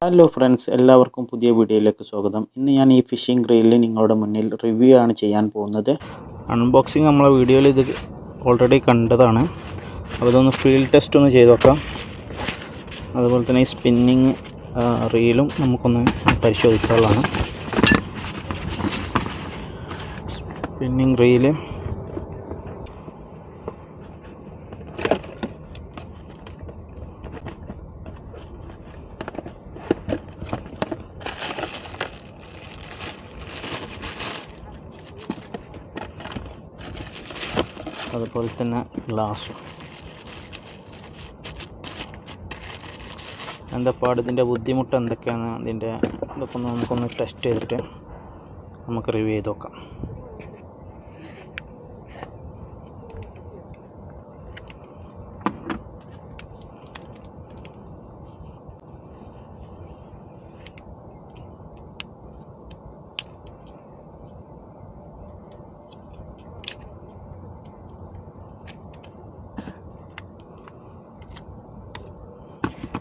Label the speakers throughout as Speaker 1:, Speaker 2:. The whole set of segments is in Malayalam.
Speaker 1: ഹലോ ഫ്രണ്ട്സ്, എല്ലാവർക്കും പുതിയ വീഡിയോയിലേക്ക് സ്വാഗതം. ഇന്ന് ഞാൻ ഈ ഫിഷിംഗ് റീലിൽ നിങ്ങളുടെ മുന്നിൽ റിവ്യൂ ആണ് ചെയ്യാൻ പോകുന്നത്. അൺബോക്സിങ് നമ്മളെ വീഡിയോയിൽ ഇത് ഓൾറെഡി കണ്ടതാണ്. അപ്പോൾ ഇതൊന്ന് ഫീൽഡ് ടെസ്റ്റ് ഒന്ന് ചെയ്ത് നോക്കാം. അതുപോലെ തന്നെ ഈ സ്പിന്നിങ് റീലും നമുക്കൊന്ന് പരിശോധിക്കാനുള്ളതാണ്. സ്പിന്നിങ് റീല് അതുപോലെ തന്നെ ഗ്ലാസും. എന്താപ്പാട് ഇതിൻ്റെ ബുദ്ധിമുട്ട് എന്തൊക്കെയാണ്, ഇതിൻ്റെ ഇതൊക്കെ നമുക്കൊന്ന് ടെസ്റ്റ് ചെയ്തിട്ട് നമുക്ക് റിവ്യൂ ചെയ്ത് നോക്കാം.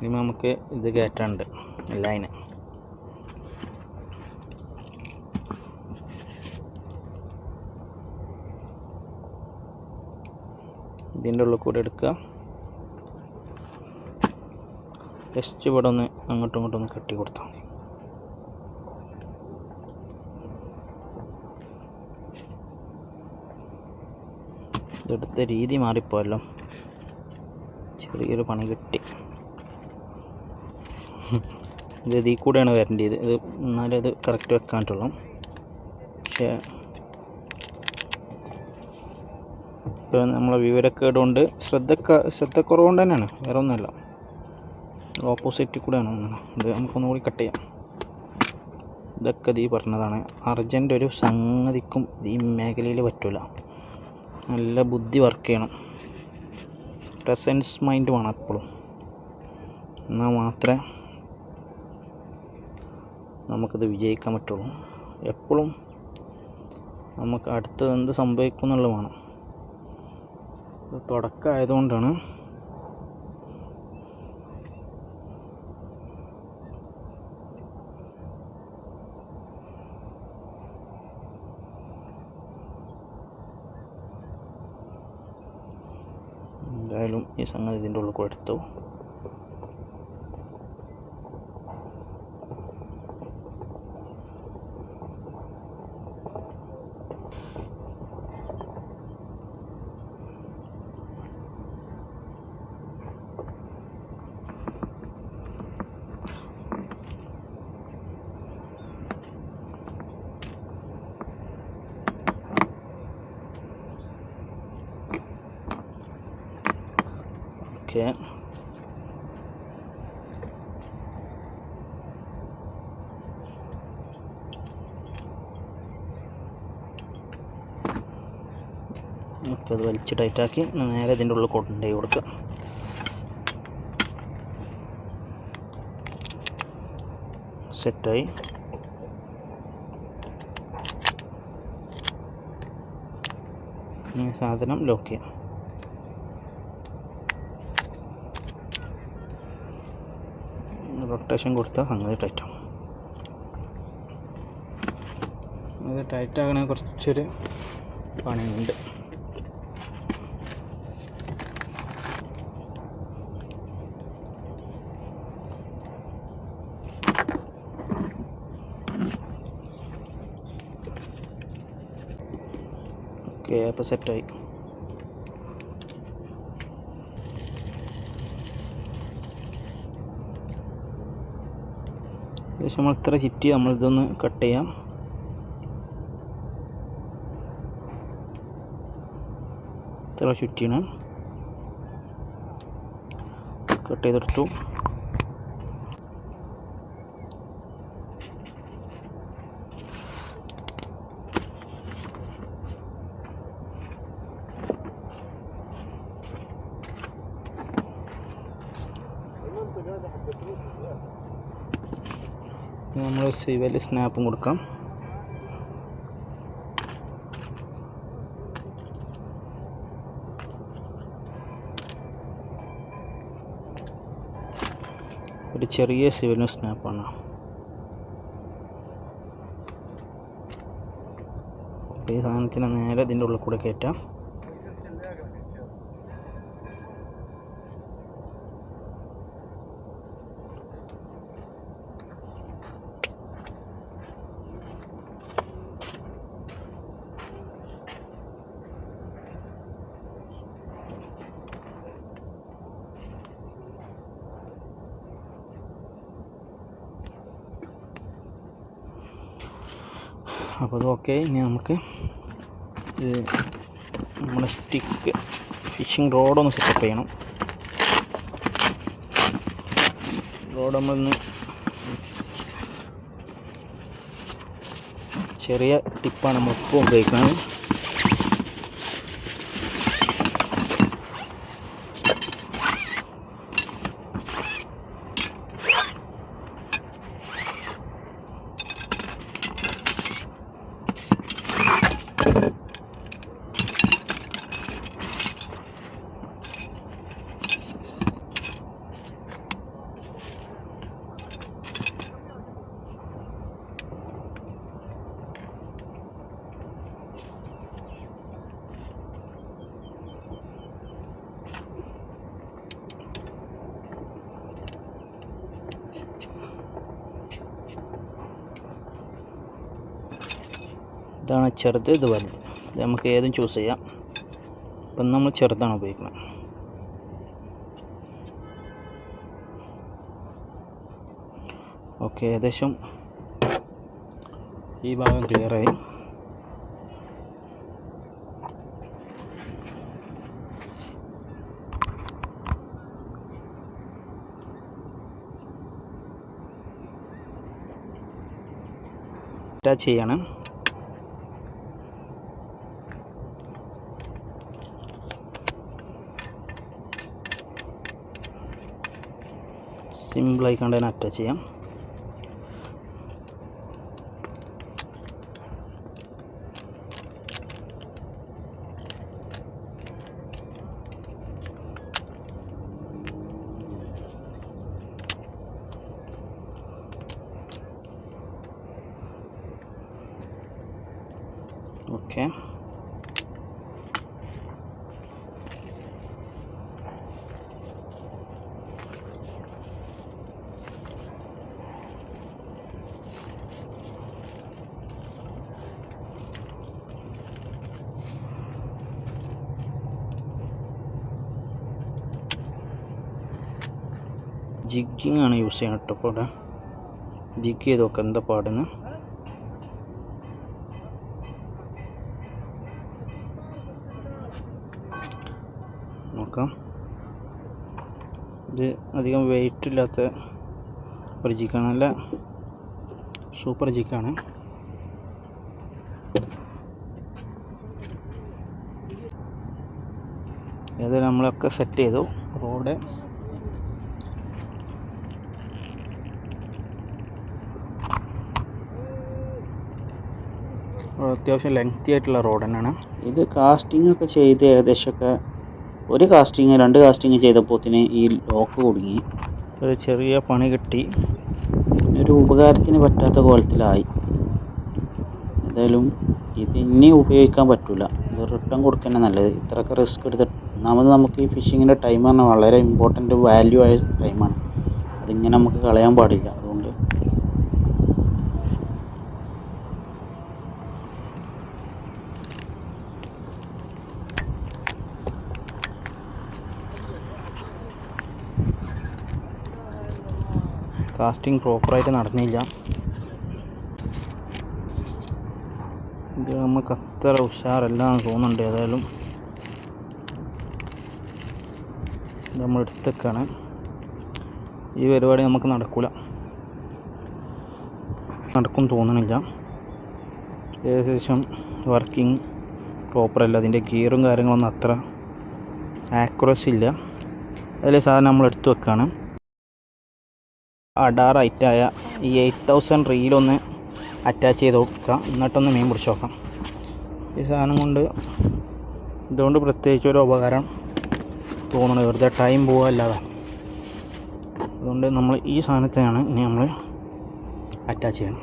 Speaker 1: ഇനി നമുക്ക് ഇത് കയറ്റാനുണ്ട് ലൈന്. ഇതിൻ്റെ ഉള്ളിൽ കൂടെ എടുക്കുക. ജസ്റ്റ് ഇവിടെ ഒന്ന് അങ്ങോട്ടും ഇങ്ങോട്ടും ഒന്ന് കെട്ടി കൊടുത്താൽ മതി. ഇതെടുത്ത രീതി മാറിപ്പോയല്ലോ, ചെറിയൊരു പണി കിട്ടി. ഇത് ഇതിൽ കൂടെയാണ് വരേണ്ടത്. ഇത് എന്നാലേ ഇത് കറക്റ്റ് വെക്കാൻ പറ്റുള്ളൂ. പക്ഷേ ഇപ്പോൾ നമ്മളെ വിവരക്കേട് കൊണ്ട് ശ്രദ്ധക്കുറവ് കൊണ്ട് തന്നെയാണ്, വേറെ ഒന്നുമല്ല. ഓപ്പോസിറ്റ് കൂടെയാണ്. ഇത് നമുക്കൊന്നുകൂടി കട്ട് ചെയ്യാം. ഇതൊക്കെ ഈ പറഞ്ഞതാണ്. അർജൻറ്റ് ഒരു സംഗതിക്കും ഈ മേഖലയിൽ പറ്റില്ല. നല്ല ബുദ്ധി വർക്ക് ചെയ്യണം, പ്രസൻസ് മൈൻഡ് വേണം എപ്പോഴും. എന്നാൽ മാത്രമേ നമുക്കിത് വിജയിക്കാൻ പറ്റുള്ളൂ. എപ്പോഴും നമുക്ക് അടുത്തത് എന്ത് സംഭവിക്കും എന്നുള്ളത് വേണം. ഇത് തുടക്കമായതുകൊണ്ടാണ്. എന്തായാലും ഈ സംഗതി ഇതിൻ്റെ ഉള്ളിൽ കൂടെ എടുത്തു. ഓക്കെ, ഇപ്പോൾ അത് വലിച്ച് ടൈറ്റാക്കി നേരെ ഇതിൻ്റെ ഉള്ളിൽ കൊണ്ടുപോയി കൊടുക്കുക. സെറ്റായി. ഈ സാധനം ലോക്ക് ചെയ്യാം. റൊട്ടേഷൻ കൊടുത്താൽ അങ്ങനെ ടൈറ്റാവും. ഇത് ടൈറ്റാകണേ കുറച്ചൊരു പണിയുണ്ട്. ഓക്കെ, അപ്പോൾ സെറ്റായി. ഏകദേശം നമ്മൾ ഇത്ര ചുറ്റി നമ്മളിതൊന്ന് കട്ട് ചെയ്യാം. ഇത്ര ചുറ്റിയാണ് കട്ട് ചെയ്തെടുത്തു. നമ്മൾ സിവൽ സ്നാപ്പും കൊടുക്കാം. ഒരു ചെറിയ സിവിലും സ്നാപ്പാണ്. ഈ സാധനത്തിന് നേരെ ഇതിൻ്റെ ഉള്ളിൽ കൂടെ കയറ്റാം. അപ്പോൾ അത് ഓക്കെ. ഇനി നമുക്ക് നമ്മുടെ സ്റ്റിക്ക് ഫിഷിംഗ് റോഡൊന്ന് സെറ്റപ്പ് ചെയ്യണം. റോഡ് നമ്മളൊന്ന് ചെറിയ ടിപ്പാണ് നമ്മൾ ഇപ്പോൾ ഉപയോഗിക്കുന്നത്. ഇതാണ് ചെറുത്, ഇത് വലുത്. ഇത് നമുക്ക് ഏതും ചൂസ് ചെയ്യാം. ഇപ്പം നമ്മൾ ചെറുതാണ് ഉപയോഗിക്കുന്നത്. ഓക്കെ, ഏകദേശം ഈ ഭാഗം ക്ലിയറായി. അറ്റാച്ച് ചെയ്യണം. സിമ്പിളായി കണ്ട് തന്നെ അറ്റാച്ച് ചെയ്യാം. ഓക്കെ, ജിഗ്ഗിങ് ആണ് യൂസ് ചെയ്യണം കേട്ടോ. അപ്പോൾ ഇവിടെ ജിഗ് ചെയ്ത് നോക്കാം എന്താ പാടുന്ന്. നോക്കാം. ഇത് അധികം വെയിറ്റ് ഇല്ലാത്ത ഒരു ജിഗാണ്, നല്ല സൂപ്പർ ജിഗാണ്. ഇത് നമ്മളൊക്കെ സെറ്റ് ചെയ്തു. റോഡ് അത്യാവശ്യം ലെങ്തി ആയിട്ടുള്ള റോഡ് തന്നെയാണ്. ഇത് കാസ്റ്റിംഗ് ഒക്കെ ചെയ്ത് ഏകദേശമൊക്കെ ഒരു കാസ്റ്റിങ് 2 കാസ്റ്റിങ് ചെയ്തപ്പോഴത്തേന് ഈ ലോക്ക് കുടുങ്ങി. ഒരു ചെറിയ പണി കിട്ടി, ഒരു ഉപകാരത്തിന് പറ്റാത്ത കോലത്തിലായി. ഏതായാലും ഇത് ഇനി ഉപയോഗിക്കാൻ പറ്റില്ല. ഇത് റിട്ടേൺ കൊടുക്കുക നല്ലത്. ഇത്രയൊക്കെ റിസ്ക് എടുത്തിട്ട് നമുക്ക് ഈ ഫിഷിങ്ങിൻ്റെ ടൈം പറഞ്ഞാൽ വളരെ ഇമ്പോർട്ടൻ്റ് വാല്യൂ ആയ ടൈമാണ്. അതിങ്ങനെ നമുക്ക് കളയാൻ പാടില്ല. അതുകൊണ്ട് കാസ്റ്റിംഗ് പ്രോപ്പറായിട്ട് നടന്നില്ല. ഇത് നമുക്ക് അത്ര ഉഷാറല്ല എന്ന് തോന്നുന്നുണ്ട്. ഏതായാലും നമ്മൾ എടുത്തേക്കാണ്. ഈ പരിപാടി നമുക്ക് നടക്കും തോന്നണില്ല. ഏകദേശം വർക്കിംഗ് പ്രോപ്പറല്ല. അതിൻ്റെ ഗിയറും കാര്യങ്ങളൊന്നും അത്ര ആക്യുറസി ഇല്ല. അതിൽ സാധനം നമ്മൾ എടുത്തു വെക്കാണ്. അഡാർ ഐറ്റായ ഈ 8000 റീലൊന്ന് അറ്റാച്ച് ചെയ്ത് നോക്കാം. എന്നിട്ടൊന്ന് മീൻ പിടിച്ച് നോക്കാം. ഈ സാധനം ഇതുകൊണ്ട് പ്രത്യേകിച്ച് ഒരു ഉപകാരം തോന്നണം. വെറുതെ ടൈം പോകാല്ലാതെ. അതുകൊണ്ട് നമ്മൾ ഈ സാധനത്തെയാണ് ഇനി നമ്മൾ അറ്റാച്ച് ചെയ്യണം.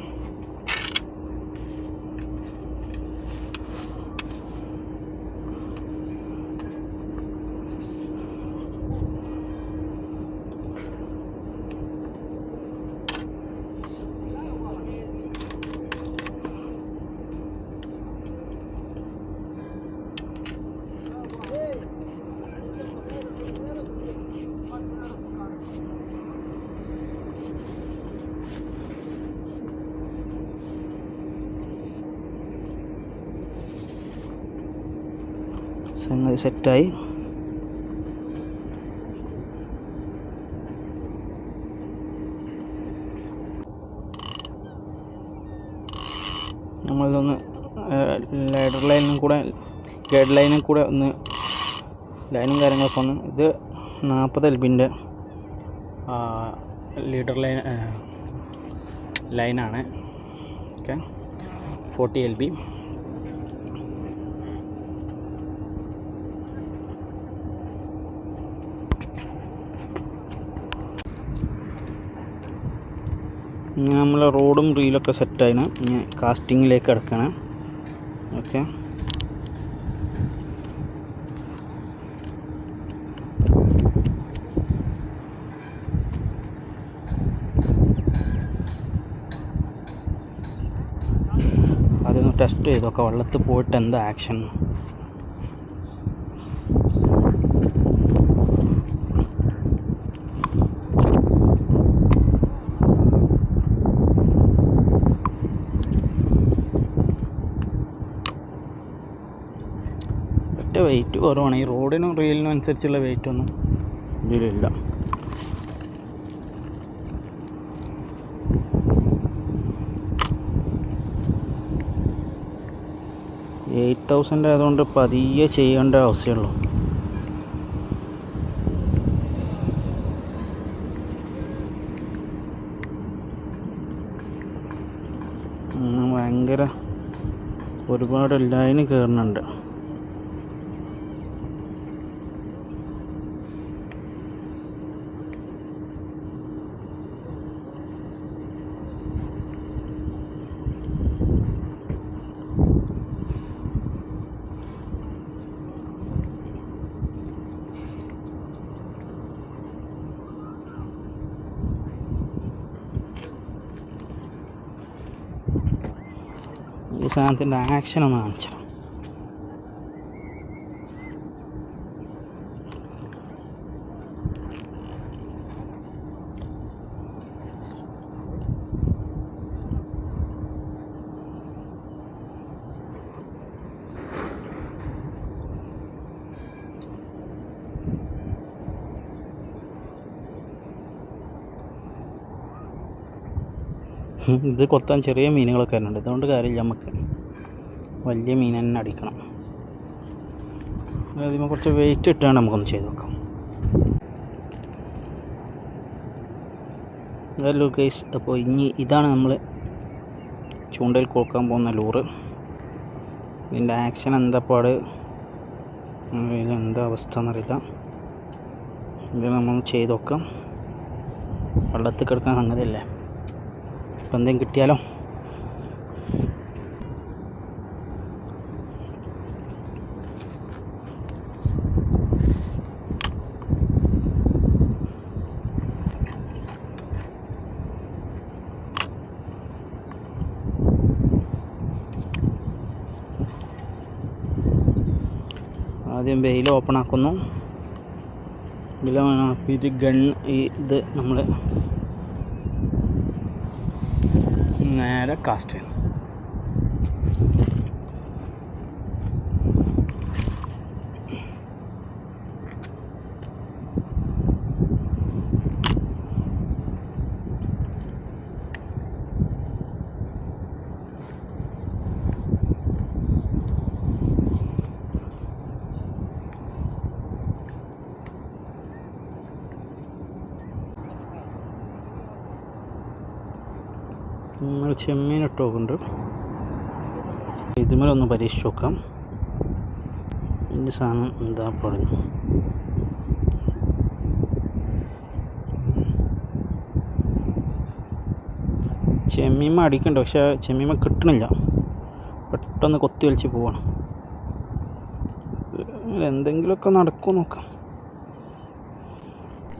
Speaker 1: സംഗതി സെറ്റായി. നമ്മളിതൊന്ന് ഗൈഡ് ലൈനും കൂടെ ഒന്ന് ലൈനും കാര്യങ്ങളൊക്കെ ഒന്ന്, ഇത് 40 LBൻ്റെ ലീഡർ ലൈനാണ്. Okay, 40 LB. ഇനി നമ്മൾ റോഡും റീലൊക്കെ സെറ്റായിന്. ഇനി കാസ്റ്റിങ്ങിലേക്ക് കിടക്കണം. ഓക്കെ, അതൊന്ന് ടെസ്റ്റ് ചെയ്തൊക്കെ വെള്ളത്തിൽ പോയിട്ട് എന്താ ആക്ഷൻ. വെയിറ്റ് കുറവാണ്. ഈ റോഡിനും റീലിനും അനുസരിച്ചുള്ള വെയിറ്റൊന്നും ഇതിലില്ല. $8,000 ആയതുകൊണ്ട് പതിയെ ചെയ്യേണ്ട ആവശ്യമുള്ളൂ. ഭയങ്കര ഒരുപാട് ലൈന് കയറുന്നുണ്ട്. ഈ സാധനത്തിൻ്റെ ആക്ഷൻ ഒന്ന് കാണിച്ചു. ഇത് കൊത്താൻ ചെറിയ മീനുകളൊക്കെ വരുന്നുണ്ട്. ഇതുകൊണ്ട് കാര്യമില്ല, നമുക്ക് വലിയ മീൻ തന്നെ അടിക്കണം. അതിന് കുറച്ച് വെയിറ്റ് ഇട്ടാണ് നമുക്കൊന്ന് ചെയ്ത് നോക്കാം. ഹലോ ഗൈസ്, അപ്പോൾ ഇനി ഇതാണ് നമ്മൾ ചൂണ്ടയിൽ കോക്കാൻ പോകുന്ന ലൂറ്. ഇതിൻ്റെ ആക്ഷൻ എന്താ പാട്, എന്താ അവസ്ഥ എന്നറിയില്ല. ഇത് നമ്മൾ ചെയ്ത് നോക്കാം. വെള്ളത്തിൽ കിടക്കാൻ സംഗതിയല്ലേ, ഇപ്പം എന്തെങ്കിലും കിട്ടിയാലോ. ആദ്യം വെയിൽ ഓപ്പൺ ആക്കുന്നു. ഇത് ഇത് നമ്മൾ നേരെ കാസ്റ്റ് ചെയ്യണം. നമ്മൾ ചെമ്മീൻ ഇട്ട് നോക്കുന്നുണ്ട്. ഇതുമേലൊന്ന് പരീക്ഷിച്ച് നോക്കാം. ഇതിൻ്റെ സാധനം എന്താ പറഞ്ഞു. ചെമ്മീമ അടിക്കുന്നുണ്ട്, പക്ഷേ ചെമ്മീമ കിട്ടണില്ല. പെട്ടെന്ന് കൊത്തി വലിച്ച് പോവാണ്. എന്തെങ്കിലുമൊക്കെ നടക്കുമോ നോക്കാം.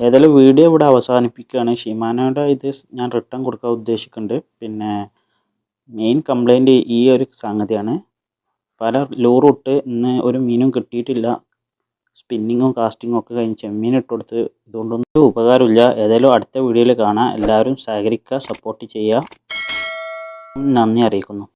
Speaker 1: ഏതായാലും വീഡിയോ ഇവിടെ അവസാനിപ്പിക്കുകയാണ്. ഷിമാനോയുടെ ഇത് ഞാൻ റിട്ടേൺ കൊടുക്കാൻ ഉദ്ദേശിക്കുന്നുണ്ട്. പിന്നെ മെയിൻ കംപ്ലൈൻറ്റ് ഈ ഒരു സംഗതിയാണ്. പല ലൂറും ഇന്ന് ഒരു മീനും കിട്ടിയിട്ടില്ല. സ്പിന്നിങ്ങും കാസ്റ്റിങ്ങും ഒക്കെ കഴിഞ്ഞ് ചെമ്മീൻ ഇട്ട് കൊടുത്ത് ഇതുകൊണ്ടൊന്നും ഉപകാരമില്ല. ഏതായാലും അടുത്ത വീഡിയോയിൽ കാണാം. എല്ലാവരും സഹകരിക്കുക, സപ്പോർട്ട് ചെയ്യുക. നന്ദി അറിയിക്കുന്നു.